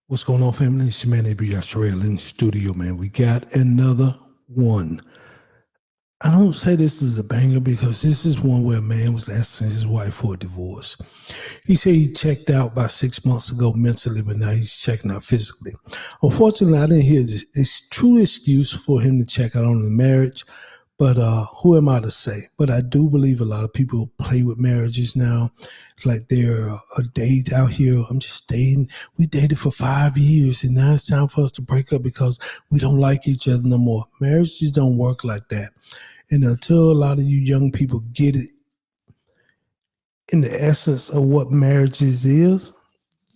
What's going on, family? It's your man, AB Yashrael in the studio, man. We got another one. I don't say this is a banger because this is one where a man was asking his wife for a divorce. He said he checked out about 6 months ago mentally, but now he's checking out physically. Unfortunately, I didn't hear this true excuse for him to check out on the marriage, but who am I to say? But I do believe a lot of people play with marriages now. Like they're a date out here. I'm just dating. We dated for 5 years, and now it's time for us to break up because we don't like each other no more. Marriages don't work like that. And until a lot of you young people get it in the essence of what marriages is,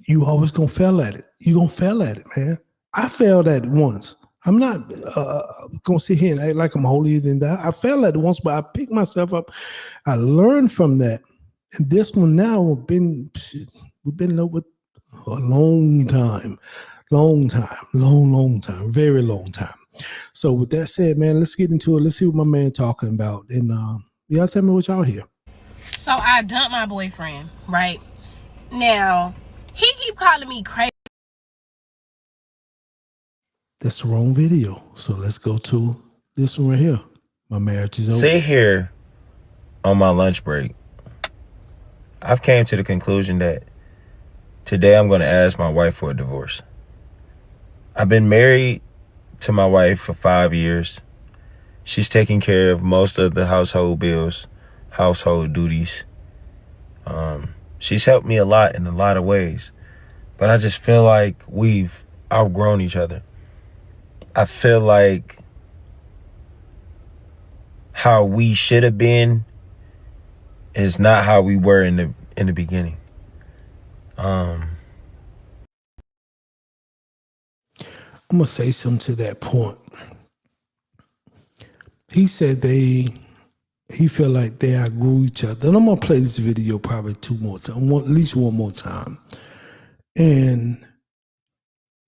you always gonna fail at it. You gonna fail at it, man. I failed at it once. I'm not gonna sit here and act like I'm holier than that. I failed at it once, but I picked myself up. I learned from that. And this one now, we've been over a long time, long time, very long time. So with that said, man, let's get into it. Let's see what my man talking about. And y'all tell me what y'all hear. So I dumped my boyfriend, right? Now, he keep calling me crazy. That's the wrong video. So let's go to this one right here. My marriage is over. Sit here on my lunch break. I've came to the conclusion that today I'm going to ask my wife for a divorce. I've been married to my wife for 5 years. She's taking care of most of the household bills, household duties. She's helped me a lot in a lot of ways, but I just feel like we've outgrown each other. I feel like how we should have been is not how we were in the beginning. I'm gonna say something to that point. He said he felt like they outgrew each other. And I'm gonna play this video probably two more times, at least one more time. And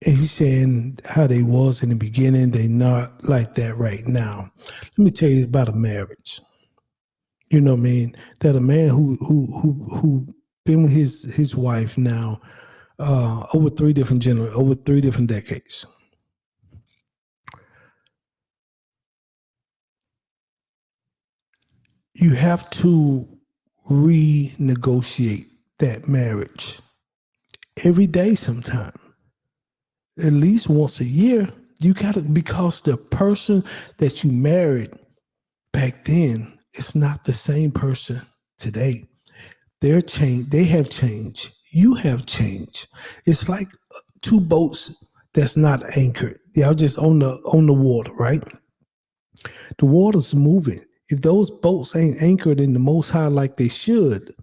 he's saying how they was in the beginning, they not like that right now. Let me tell you about a marriage. You know what I mean? That a man who been with his wife now over three different decades. You have to renegotiate that marriage every day sometime. At least once a year. You gotta, because the person that you married back then is not the same person today. They have changed. You have changed. It's like two boats that's not anchored. Y'all just on the water, right? The water's moving. If those boats ain't anchored in the Most High like they should,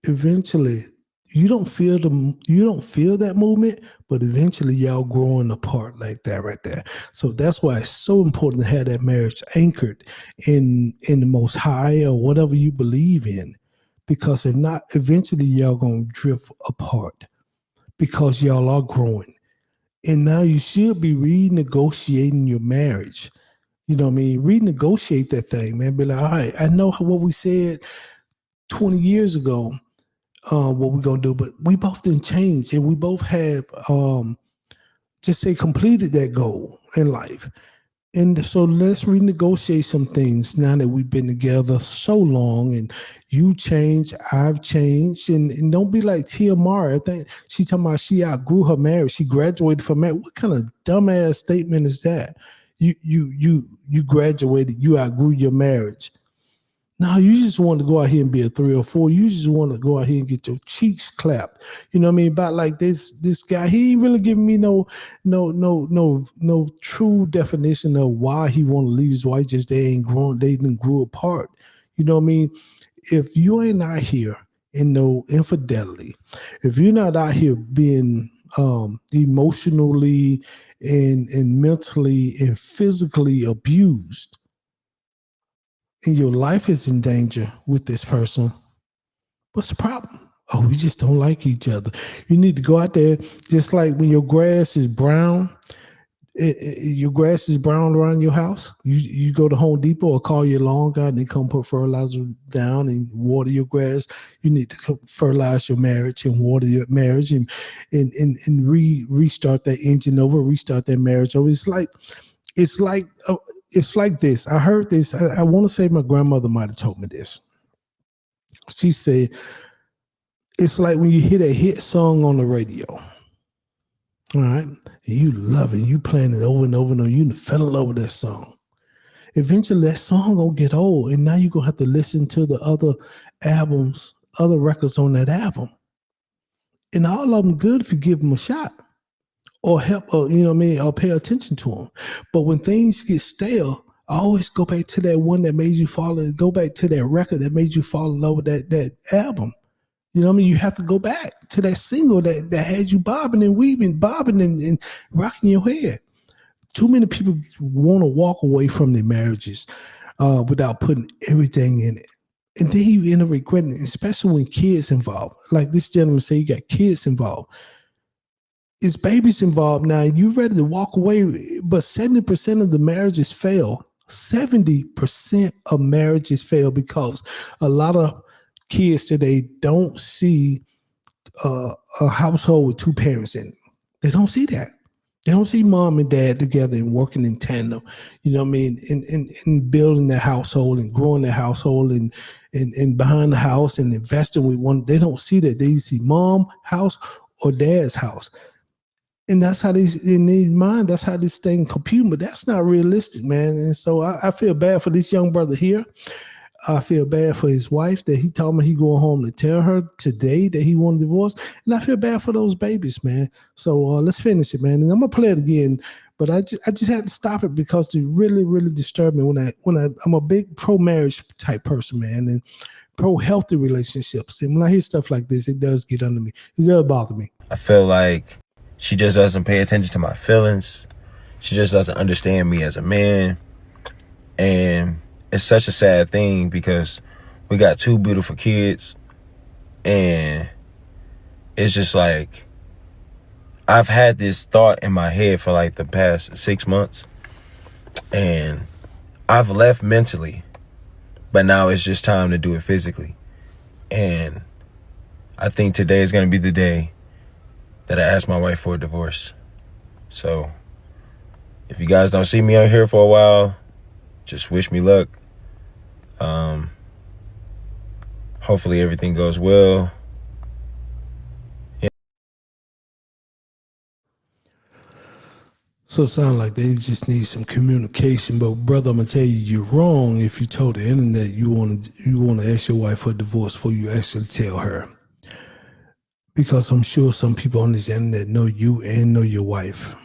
eventually you don't feel that movement, but eventually y'all growing apart like that right there. So that's why it's so important to have that marriage anchored in the Most High or whatever you believe in, because if not, eventually y'all gonna drift apart because y'all are growing. And now you should be renegotiating your marriage. You know what I mean? Renegotiate that thing, man. Be like, all right, I know what we said 20 years ago, what we're going to do, but we both didn't change. And we both have, just say, completed that goal in life. And so let's renegotiate some things now that we've been together so long, and you changed, I've changed, and don't be like Tia Mara. I think she talking about she outgrew her marriage. She graduated from marriage. What kind of dumbass statement is that? You graduated, you outgrew your marriage. No, you just want to go out here and be a 3 or 4. You just want to go out here and get your cheeks clapped. You know what I mean? About like this guy, he ain't really giving me no true definition of why he want to leave his wife. Just they didn't grew apart. You know what I mean? If you ain't out here in no infidelity, if you're not out here being emotionally and mentally and physically abused, and your life is in danger with this person, what's the problem? Oh, we just don't like each other. You need to go out there, just like when your grass is brown Your grass is brown around your house. You go to Home Depot or call your lawn guy and they come put fertilizer down and water your grass. You need to fertilize your marriage and water your marriage and restart that engine over, restart that marriage over. It's like this. I heard this. I want to say my grandmother might have told me this. She said, it's like when you hear a hit song on the radio. All right. And you love it. You playing it over and over and over. You fell in love with that song. Eventually that song gonna get old. And now you're gonna have to listen to the other albums, other records on that album. And all of them good if you give them a shot. Or help, or or pay attention to them. But when things get stale, I always go back to that one that made you fall in, go back to that record that made you fall in love with that album. You have to go back to that single that had you bobbing and weaving, bobbing and rocking your head. Too many people want to walk away from their marriages without putting everything in it. And then you end up regretting it, especially when kids involved. Like this gentleman said, you got kids involved. It's babies involved now. You ready to walk away, but 70% of the marriages fail. 70% of marriages fail because a lot of kids today don't see a household with two parents in it. They don't see that. They don't see mom and dad together and working in tandem, in building their household and growing their household and behind the house and investing with one. They don't see that. They see mom house or dad's house. And that's how in their mind, that's how this thing compute, but that's not realistic, man. And so I feel bad for this young brother here. I feel bad for his wife that he told me he going home to tell her today that he wanted a divorce. And I feel bad for those babies, man. So let's finish it, man. And I'm gonna play it again, but I just had to stop it because it really, really disturbed me I'm a big pro-marriage type person, man, and pro-healthy relationships. And when I hear stuff like this, it does get under me. It does bother me. I feel like she just doesn't pay attention to my feelings. She just doesn't understand me as a man. And it's such a sad thing because we got two beautiful kids. And it's just like, I've had this thought in my head for like the past 6 months. And I've left mentally. But now it's just time to do it physically. And I think today is going to be the day that I asked my wife for a divorce. So if you guys don't see me on here for a while, just wish me luck. Hopefully everything goes well. Yeah. So it sounds like they just need some communication. But brother, I'm gonna tell you, you're wrong if you told the internet you want to ask your wife for a divorce before you actually tell her. Because I'm sure some people on this internet know you and know your wife.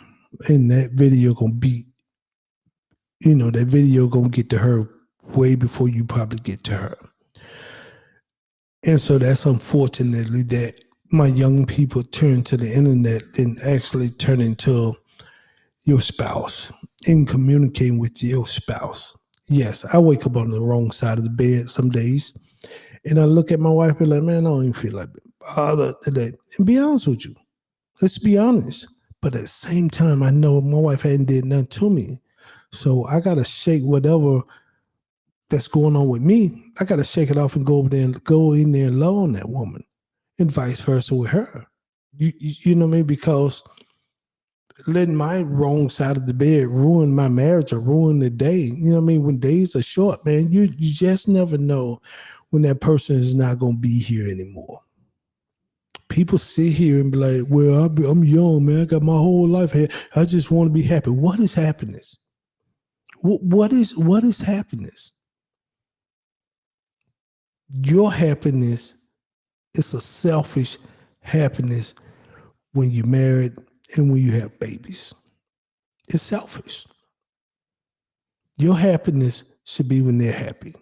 And that video gonna be, that video gonna get to her way before you probably get to her. And so that's unfortunately that my young people turn to the internet and actually turn into your spouse and communicating with your spouse. Yes, I wake up on the wrong side of the bed some days and I look at my wife and be like, man, I don't even feel like bothered today. And be honest with you. Let's be honest. But at the same time, I know my wife hadn't did nothing to me. So I got to shake whatever that's going on with me. I got to shake it off and go in there and love on that woman and vice versa with her. You know what I mean? Because letting my wrong side of the bed ruin my marriage or ruin the day. You know what I mean? When days are short, man, you just never know when that person is not going to be here anymore. People sit here and be like, well, I'm young, man. I got my whole life here. I just want to be happy. What is happiness? What is happiness? Your happiness is a selfish happiness when you're married and when you have babies. It's selfish. Your happiness should be when they're happy.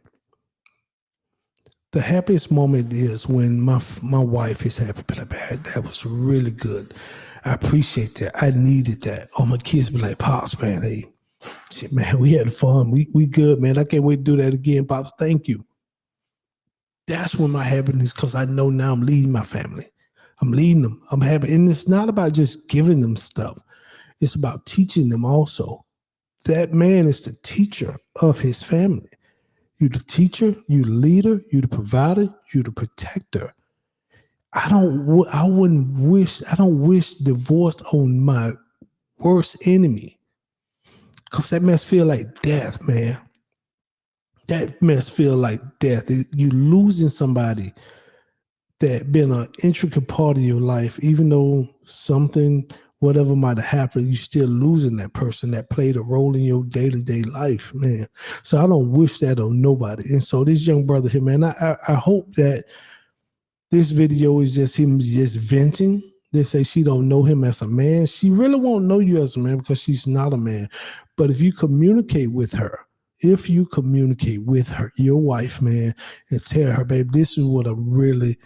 The happiest moment is when my wife is happy. But that was really good. I appreciate that. I needed that. All my kids be like, Pops, man, hey, shit, man, we had fun. We good, man. I can't wait to do that again, Pops. Thank you. That's when my happiness, because I know now I'm leading my family. I'm leading them. I'm happy. And it's not about just giving them stuff. It's about teaching them also. That man is the teacher of his family. You the teacher, you the leader, you the provider, you the protector. I don't wish divorce on my worst enemy. Cause that must feel like death, man. That must feel like death. You losing somebody that been an intricate part of your life, even though something, whatever might have happened, you still losing that person that played a role in your day-to-day life, man. So I don't wish that on nobody. And so this young brother here, man, I hope that this video is just him just venting. They say she don't know him as a man. She really won't know you as a man because she's not a man. But if you communicate with her, your wife, man, and tell her, babe, this is what I'm really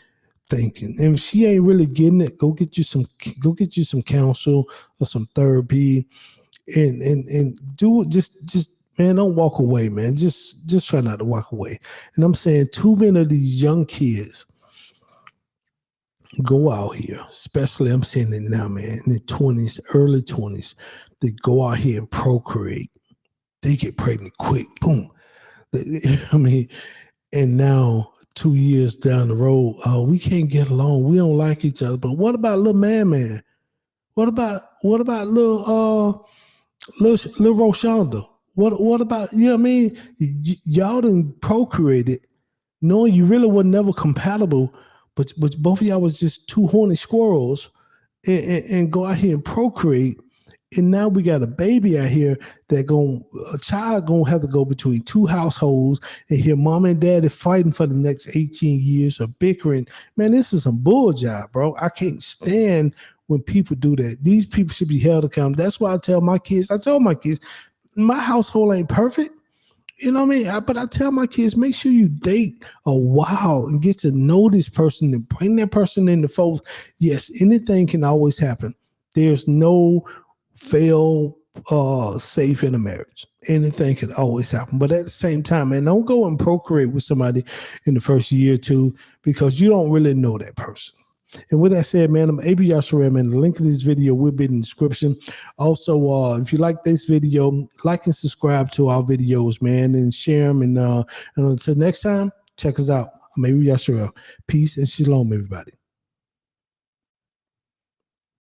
thinking. And if she ain't really getting it, go get you some counsel or some therapy, and do it. Just man, don't walk away, man. Just try not to walk away. And I'm saying too many of these young kids go out here, especially I'm seeing it now, man, in the 20s, early 20s, they go out here and procreate. They get pregnant quick, boom. I mean, and now 2 years down the road, we can't get along. We don't like each other. But what about little man? What about little Roshonda? What about, you know what I mean? Y'all done procreated, knowing you really were never compatible, but both of y'all was just two horny squirrels and go out here and procreate. And now we got a baby out here a child gonna have to go between two households and hear mom and dad is fighting for the next 18 years or bickering. Man, this is some bull job, bro. I can't stand when people do that. These people should be held accountable. That's why I tell my kids, my household ain't perfect. You know what I mean? But I tell my kids, make sure you date a while and get to know this person and bring that person in the fold. Yes, anything can always happen. There's no fail safe in a marriage. Anything can always happen. But at the same time, man, don't go and procreate with somebody in the first year or two because you don't really know that person. And with that said, man, I'm AB Yashua, man. The link to this video will be in the description. Also, if you like this video, like and subscribe to our videos, man, and share them. And until next time, check us out. I'm AB Yashua. Peace and shalom, everybody.